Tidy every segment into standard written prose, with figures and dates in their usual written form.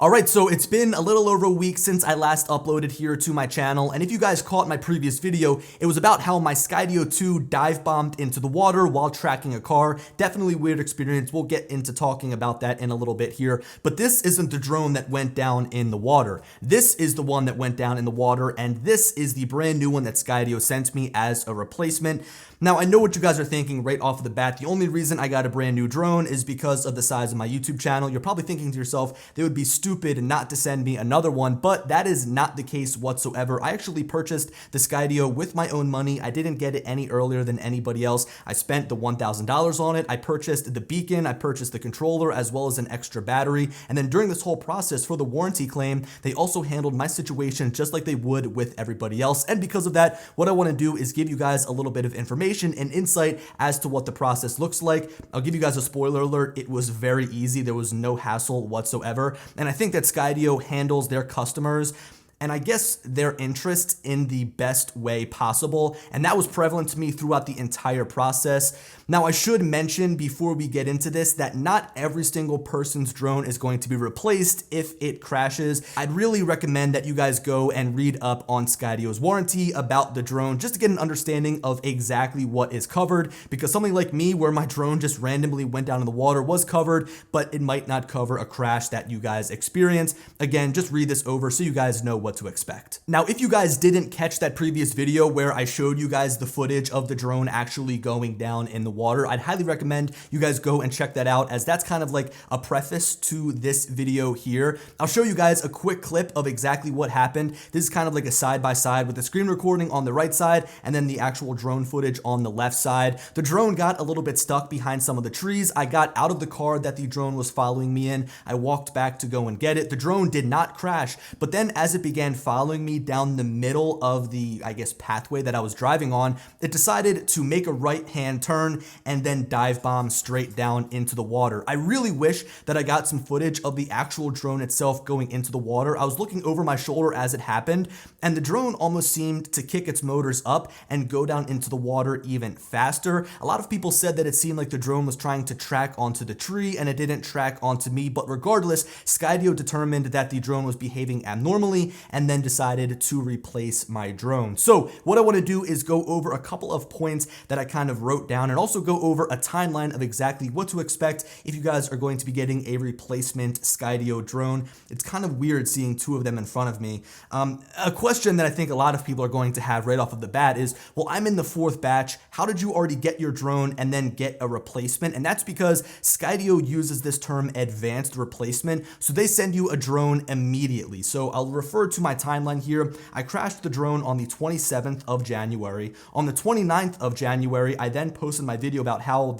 Alright, so it's been a little over a week since I last uploaded here to my channel, and if you guys caught my previous video, it was about how my Skydio 2 dive bombed into the water while tracking a car. Definitely weird experience. We'll get into talking about that in a little bit here, but this isn't the drone that went down in the water. This is the one that went down in the water, and this is the brand new one that Skydio sent me as a replacement. Now, I know what you guys are thinking right off the bat. The only reason I got a brand new drone is because of the size of my YouTube channel. You're probably thinking to yourself, they would be stupid not to send me another one, but that is not the case whatsoever. I actually purchased the Skydio with my own money. I didn't get it any earlier than anybody else. I spent the $1,000 on it. I purchased the beacon, I purchased the controller, as well as an extra battery. And then during this whole process for the warranty claim, they also handled my situation just like they would with everybody else. And because of that, what I want to do is give you guys a little bit of information and insight as to what the process looks like. I'll give you guys a spoiler alert. It was very easy. There was no hassle whatsoever. And I think that Skydio handles their customers and I guess their interests in the best way possible. And that was prevalent to me throughout the entire process. Now, I should mention before we get into this that not every single person's drone is going to be replaced if it crashes. I'd really recommend that you guys go and read up on Skydio's warranty about the drone just to get an understanding of exactly what is covered, because something like me where my drone just randomly went down in the water was covered, but it might not cover a crash that you guys experience. Again, just read this over so you guys know what to expect. Now, if you guys didn't catch that previous video where I showed you guys the footage of the drone actually going down in the water, I'd highly recommend you guys go and check that out, as that's kind of like a preface to this video here. I'll show you guys a quick clip of exactly what happened. This is kind of like a side-by-side with the screen recording on the right side and then the actual drone footage on the left side. The drone got a little bit stuck behind some of the trees. I got out of the car that the drone was following me in. I walked back to go and get it. The drone did not crash, but then as it began following me down the middle of the, I guess, pathway that I was driving on, it decided to make a right-hand turn and then dive bomb straight down into the water. I really wish that I got some footage of the actual drone itself going into the water. I was looking over my shoulder as it happened, and the drone almost seemed to kick its motors up and go down into the water even faster. A lot of people said that it seemed like the drone was trying to track onto the tree and it didn't track onto me, but regardless, Skydio determined that the drone was behaving abnormally and then decided to replace my drone. So what I want to do is go over a couple of points that I kind of wrote down and also go over a timeline of exactly what to expect if you guys are going to be getting a replacement Skydio drone. It's kind of weird seeing two of them in front of me. A question that I think a lot of people are going to have right off of the bat is, well, I'm in the fourth batch. How did you already get your drone and then get a replacement? And that's because Skydio uses this term advanced replacement. So they send you a drone immediately. So I'll refer to my timeline here. I crashed the drone on the 27th of January. On the 29th of January, I then posted my video about how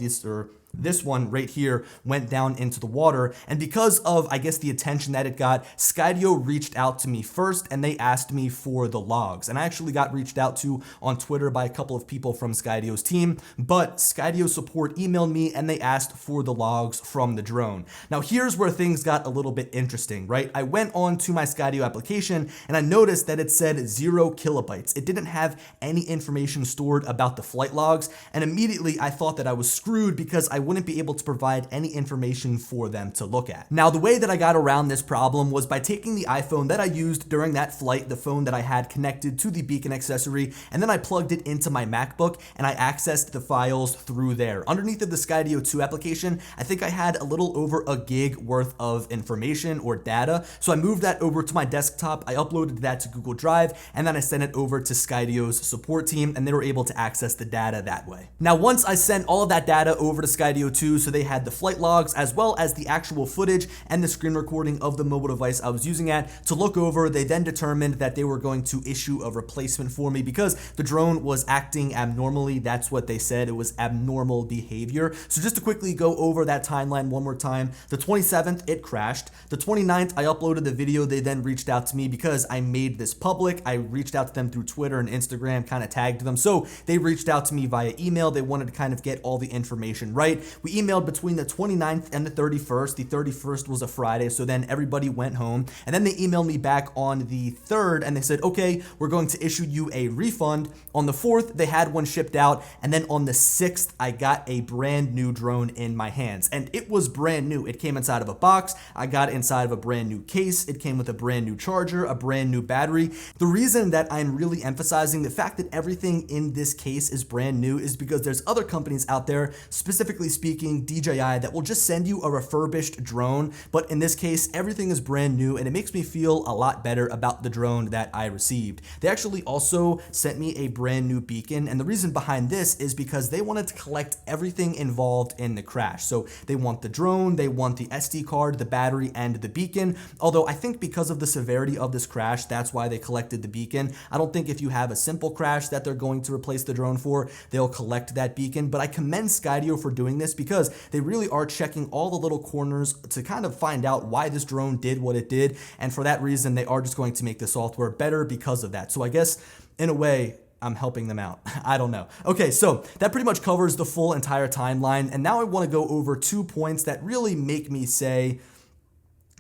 this one right here went down into the water, and because of, I guess, the attention that it got, Skydio reached out to me first and they asked me for the logs. And I actually got reached out to on Twitter by a couple of people from Skydio's team, but Skydio support emailed me and they asked for the logs from the drone. Now here's where things got a little bit interesting, right? I went on to my Skydio application and I noticed that it said 0 kilobytes. It didn't have any information stored about the flight logs, and immediately I thought that I was screwed because I wouldn't be able to provide any information for them to look at. Now, the way that I got around this problem was by taking the iPhone that I used during that flight, the phone that I had connected to the beacon accessory, and then I plugged it into my MacBook and I accessed the files through there. Underneath of the Skydio 2 application, I think I had a little over a gig worth of information or data. So I moved that over to my desktop, I uploaded that to Google Drive, and then I sent it over to Skydio's support team and they were able to access the data that way. Now, once I sent all of that data over to Skydio 2, so they had the flight logs as well as the actual footage and the screen recording of the mobile device I was using at to look over. They then determined that they were going to issue a replacement for me because the drone was acting abnormally. That's what they said. It was abnormal behavior. So just to quickly go over that timeline one more time, the 27th, it crashed. The 29th, I uploaded the video. They then reached out to me because I made this public. I reached out to them through Twitter and Instagram, kind of tagged them. So they reached out to me via email. They wanted to kind of get all the information right. right? We emailed between the 29th and the 31st. The 31st was a Friday, so then everybody went home. And then they emailed me back on the 3rd and they said, okay, we're going to issue you a refund. On the 4th, they had one shipped out. And then on the 6th, I got a brand new drone in my hands. And it was brand new. It came inside of a box. I got it inside of a brand new case. It came with a brand new charger, a brand new battery. The reason that I'm really emphasizing the fact that everything in this case is brand new is because there's other companies out there, specifically speaking DJI, that will just send you a refurbished drone. But in this case, everything is brand new and it makes me feel a lot better about the drone that I received. They actually also sent me a brand new beacon, and the reason behind this is because they wanted to collect everything involved in the crash. So they want the drone, they want the SD card, the battery, and the beacon. Although I think because of the severity of this crash, that's why they collected the beacon. I don't think if you have a simple crash that they're going to replace the drone for, they'll collect that beacon. But I commend Skydio for doing this because they really are checking all the little corners to kind of find out why this drone did what it did. And for that reason, they are just going to make the software better because of that. So I guess in a way, I'm helping them out. I don't know. Okay, so that pretty much covers the full entire timeline. And now I want to go over 2 points that really make me say,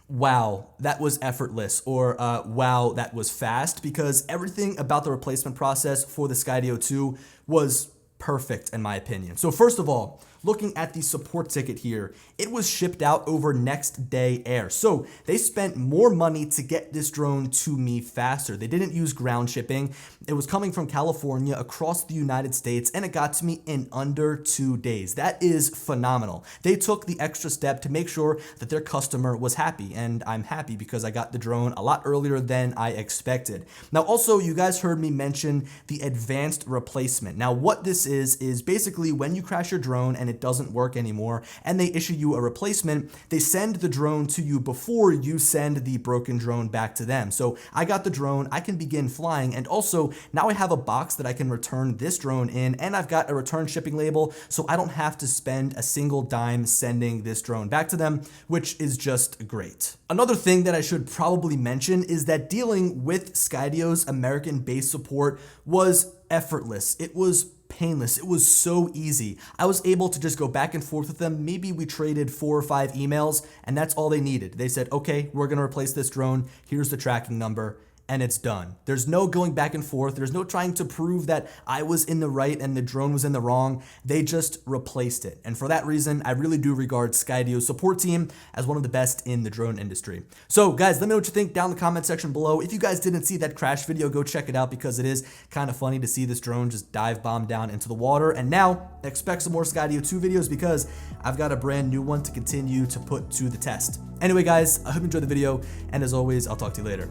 wow, that was effortless, or wow, that was fast, because everything about the replacement process for the Skydio 2 was perfect in my opinion. So first of all, looking at the support ticket here, it was shipped out over next day air. So they spent more money to get this drone to me faster. They didn't use ground shipping. It was coming from California across the United States and it got to me in under 2 days. That is phenomenal. They took the extra step to make sure that their customer was happy, and I'm happy because I got the drone a lot earlier than I expected. Now also, you guys heard me mention the advanced replacement. Now what this is basically when you crash your drone and it doesn't work anymore and they issue you a replacement, they send the drone to you before you send the broken drone back to them. So I got the drone, I can begin flying, and also now I have a box that I can return this drone in, and I've got a return shipping label, so I don't have to spend a single dime sending this drone back to them, which is just great. Another thing that I should probably mention is that dealing with Skydio's American-based support was effortless. It was painless. It was so easy. I was able to just go back and forth with them. Maybe we traded 4 or 5 emails and that's all they needed. They said, okay, we're going to replace this drone. Here's the tracking number. And it's done. There's no going back and forth. There's no trying to prove that I was in the right and the drone was in the wrong. They just replaced it. And for that reason, I really do regard Skydio's support team as one of the best in the drone industry. So guys, let me know what you think down in the comment section below. If you guys didn't see that crash video, go check it out because it is kind of funny to see this drone just dive bomb down into the water. And now expect some more Skydio 2 videos because I've got a brand new one to continue to put to the test. Anyway, guys, I hope you enjoyed the video. And as always, I'll talk to you later.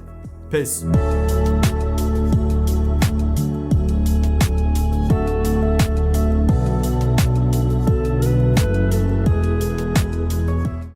Peace.